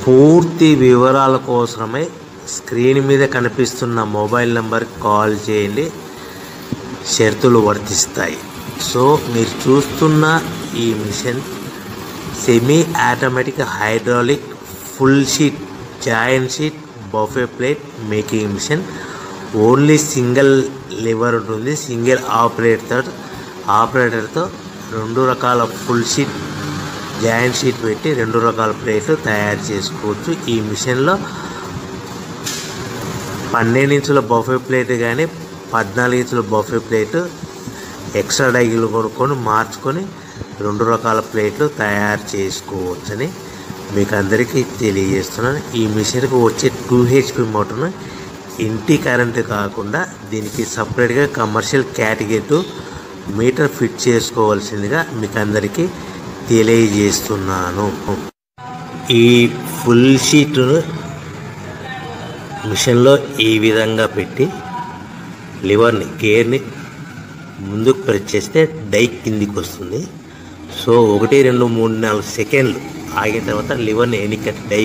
పూర్తి వివరాల కోసమై స్క్రీన్ మీద కనిపిస్తున్న మొబైల్ నెంబర్కి కాల్ చేయండి. షరతులు వర్తిస్తాయి. సో మీరు చూస్తున్న ఈ machine semi automatic hydraulic full sheet joint sheet buffet plate making machine. Only single lever ఉంటుంది. సింగిల్ ఆపరేటర్తో 2 రకాల ఫుల్ షీట్ జాయింట్ షీట్ పెట్టి 2 రకాల ప్లేట్లు తయారు చేసుకోవచ్చు. ఈ మిషన్లో 12 ఇంచుల బఫే ప్లేట్ కానీ 14 ఇంచుల బఫే ప్లేటు ఎక్స్ట్రా డైలు కొనుక్కొని మార్చుకొని 2 రకాల ప్లేట్లు తయారు చేసుకోవచ్చని మీకు అందరికీ తెలియజేస్తున్నాను. ఈ మిషన్కి వచ్చే 2 HP మోటార్ను ఇంటి కరెంటు కాకుండా దీనికి సపరేట్గా కమర్షియల్ కేటగిరీ మీటర్ ఫిట్ చేసుకోవాల్సిందిగా మీకు అందరికీ తెలియజేస్తున్నాను. ఈ ఫుల్ షీట్ మిషన్లో ఈ విధంగా పెట్టి లివర్ని గేర్ని ముందుకు ప్రెస్ చేస్తే డై కిందికి వస్తుంది. సో 1 2 3 4 సెకండ్లు ఆగిన తర్వాత లివర్ని వెనక్కి డై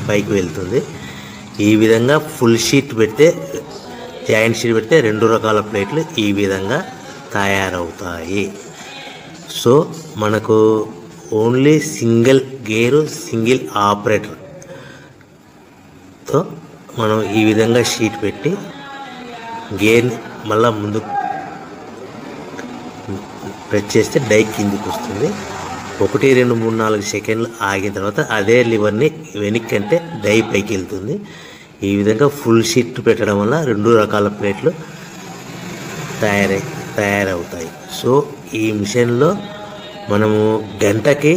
పైకి వెళ్తుంది. ఈ విధంగా ఫుల్ షీట్ పెడితే జాయింట్ షీట్ పెడితే 2 రకాల ప్లేట్లు ఈ విధంగా తయారవుతాయి. సో మనకు ఓన్లీ సింగిల్ గేరు సింగిల్ ఆపరేటర్తో మనం ఈ విధంగా షీట్ పెట్టి గేర్ని మళ్ళీ ముందుకు ప్రెస్ చేస్తే డై కిందికి వస్తుంది. 1 2 3 4 సెకండ్లు ఆగిన తర్వాత అదే లివర్ని వెనక్కి అంటే డై పైకి వెళ్తుంది. ఈ విధంగా ఫుల్ షీట్ పెట్టడం వల్ల 2 రకాల ప్లేట్లు తయారవుతాయి. సో ఈ మిషన్లో మనము గంటకి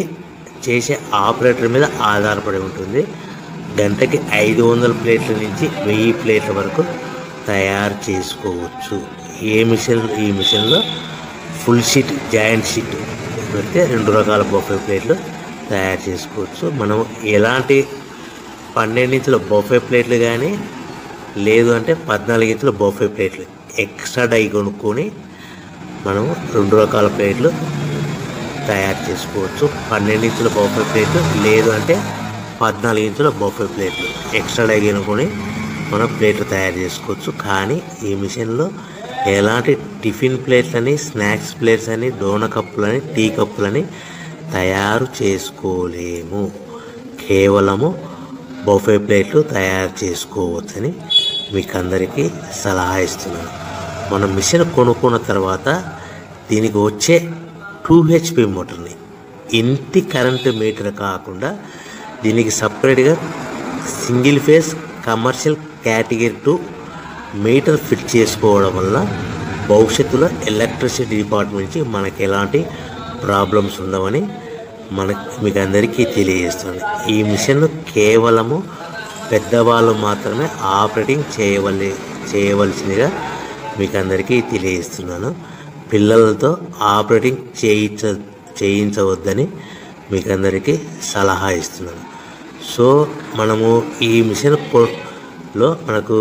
చేసే ఆపరేటర్ మీద ఆధారపడి ఉంటుంది. గంటకి 500 ప్లేట్ల నుంచి 1000 ప్లేట్ల వరకు తయారు చేసుకోవచ్చు. ఈ మిషన్లో ఫుల్ షీట్ జాయింట్ షీట్ పెడితే 2 రకాల బఫే ప్లేట్లు తయారు చేసుకోవచ్చు. మనం ఎలాంటి 12 ఇంచుల బఫే ప్లేట్లు కానీ లేదు అంటే 14 ఇంచుల బఫే ప్లేట్లు ఎక్స్ట్రా డై కొనుక్కొని మనం 2 రకాల ప్లేట్లు తయారు చేసుకోవచ్చు. 12 ఇంచుల బఫే ప్లేట్లు లేదు అంటే 14 ఇంచుల బఫే ప్లేట్లు ఎక్స్ట్రా డై కొనుక్కొని మనం ప్లేట్లు తయారు చేసుకోవచ్చు. కానీ ఈ మిషన్లో ఎలాంటి టిఫిన్ ప్లేట్లని స్నాక్స్ ప్లేట్స్ అని డోన కప్పులని టీ కప్పులని తయారు చేసుకోలేము. కేవలము బఫే ప్లేట్లు తయారు చేసుకోవచ్చని మీకు అందరికీ సలహా ఇస్తున్నాను. మనం మిషన్ కొనుక్కున్న తర్వాత దీనికి వచ్చే 2 HP మోటార్ని ఇంటి కరెంటు మీటర్ కాకుండా దీనికి సపరేట్గా single phase commercial category 2 metre fit చేసుకోవడం వల్ల భవిష్యత్తులో ఎలక్ట్రిసిటీ డిపార్ట్మెంట్ నుంచి మనకి ఎలాంటి ప్రాబ్లమ్స్ ఉండవని మీకు అందరికీ తెలియజేస్తుంది. ఈ మిషన్ కేవలము పెద్దవాళ్ళు మాత్రమే ఆపరేటింగ్ చేయవలసిందిగా మీకు అందరికీ తెలియజేస్తున్నాను. పిల్లలతో ఆపరేటింగ్ చేయించవద్దని మీకు అందరికీ సలహా ఇస్తున్నాను. సో మనము ఈ మిషన్లో మనకు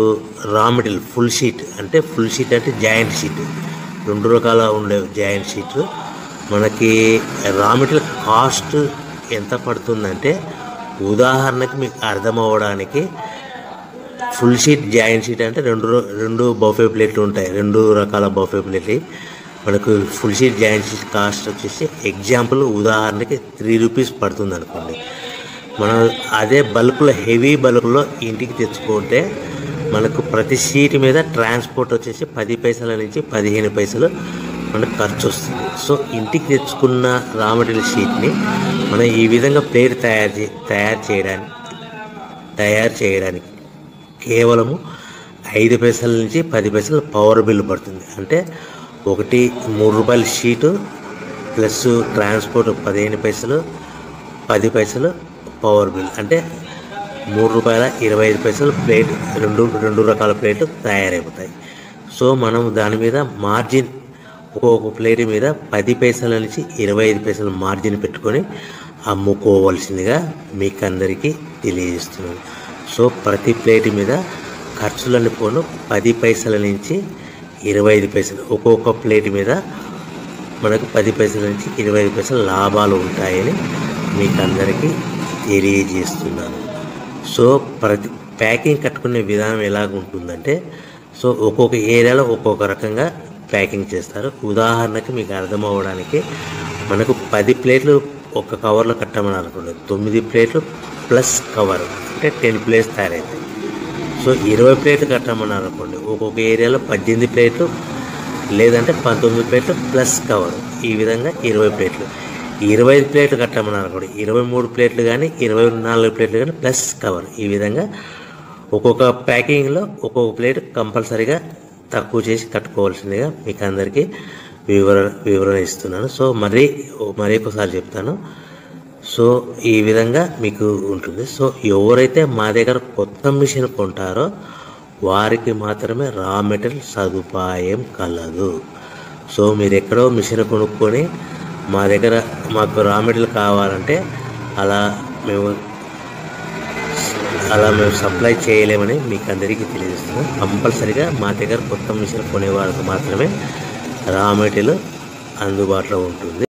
రా మెటీరియల్ ఫుల్ షీట్ అంటే జాయింట్ షీట్ 2 రకాల ఉండే జాయింట్ షీట్ మనకి రా మెటీరియల్ కాస్ట్ ఎంత పడుతుందంటే ఉదాహరణకి మీకు అర్థమవ్వడానికి ఫుల్ షీట్ జాయింట్ షీట్ అంటే 2 బఫే ప్లేట్లు ఉంటాయి. 2 రకాల బఫే ప్లేట్లు మనకు full sheet joint sheet cost వచ్చేసి ఎగ్జాంపుల్ ఉదాహరణకి 3 రూపీస్ పడుతుంది అనుకోండి. మనం అదే బల్క్లో హెవీ బల్క్లో ఇంటికి తెచ్చుకుంటే మనకు ప్రతి షీట్ మీద ట్రాన్స్పోర్ట్ వచ్చేసి 10 పైసల నుంచి 15 పైసలు మనకు ఖర్చు వస్తుంది. సో ఇంటికి తెచ్చుకున్న రా మెటీరియల్ షీట్ని మనం ఈ విధంగా ప్లేట్ తయారు చేయడానికి కేవలము 5 పైసల నుంచి 10 పైసలు పవర్ బిల్ పడుతుంది. అంటే 3 రూపాయల షీటు ప్లస్ ట్రాన్స్పోర్ట్ 15 పైసలు 10 పైసలు పవర్ బిల్ అంటే 3 రూపాయల 25 పైసలు ప్లేట్ 2 రకాల ప్లేట్లు తయారైపోతాయి. సో మనం దాని మీద మార్జిన్ ఒక్కొక్క ప్లేట్ మీద 10 పైసల నుంచి 25 పైసలు మార్జిన్ పెట్టుకొని అమ్ముకోవాల్సిందిగా మీకు అందరికీ తెలియజేస్తున్నాను. సో ప్రతి ప్లేట్ మీద ఖర్చులన్నీ పోను 10 పైసల నుంచి 25 పైసలు ఒక్కొక్క ప్లేట్ మీద మనకు 10 పైసల నుంచి 25 పైసలు లాభాలు ఉంటాయని మీకు అందరికీ తెలియజేస్తున్నాను. సో ప్రతి ప్యాకింగ్ కట్టుకునే విధానం ఎలాగ ఉంటుందంటే, సో ఒక్కొక్క ఏరియాలో ఒక్కొక్క రకంగా ప్యాకింగ్ చేస్తారు. ఉదాహరణకి మీకు అర్థం అవ్వడానికి, మనకు 10 ప్లేట్లు ఒక కవర్లో కట్టమని అనుకోండి, 9 ప్లేట్లు ప్లస్ కవర్ అంటే 10 ప్లేట్స్ తయారవుతాయి. సో 20 ప్లేట్లు కట్టమని అనుకోండి, ఒక్కొక్క ఏరియాలో 18 ప్లేట్లు లేదంటే 19 ప్లేట్లు ప్లస్ కవర్, ఈ విధంగా 20 ప్లేట్లు. 25 ప్లేట్లు కట్టమని అనుకోండి, 23 ప్లేట్లు కానీ 24 ప్లేట్లు కానీ ప్లస్ కవర్, ఈ విధంగా ఒక్కొక్క ప్యాకింగ్లో ఒక్కొక్క ప్లేట్ కంపల్సరీగా తక్కువ చేసి కట్టుకోవాల్సిందిగా మీకు అందరికీ వివరణ ఇస్తున్నాను. సో మరి ఒకసారి చెప్తాను. సో ఈ విధంగా మీకు ఉంటుంది. సో ఎవరైతే మా దగ్గర కొత్త మిషన్ కొంటారో వారికి మాత్రమే రా మెటీరియల్ సదుపాయం కలదు. సో మీరు ఎక్కడో మిషన్ కొనుక్కొని మా దగ్గర మాకు రా మెటీరియల్ కావాలంటే అలా మేము సప్లై చేయలేమని మీకు అందరికీ తెలియజేస్తున్నాం. కంపల్సరీగా మా దగ్గర కొత్త మిషన్ కొనే వాళ్ళకి మాత్రమే రా మెటీరియల్ అందుబాటులో ఉంటుంది.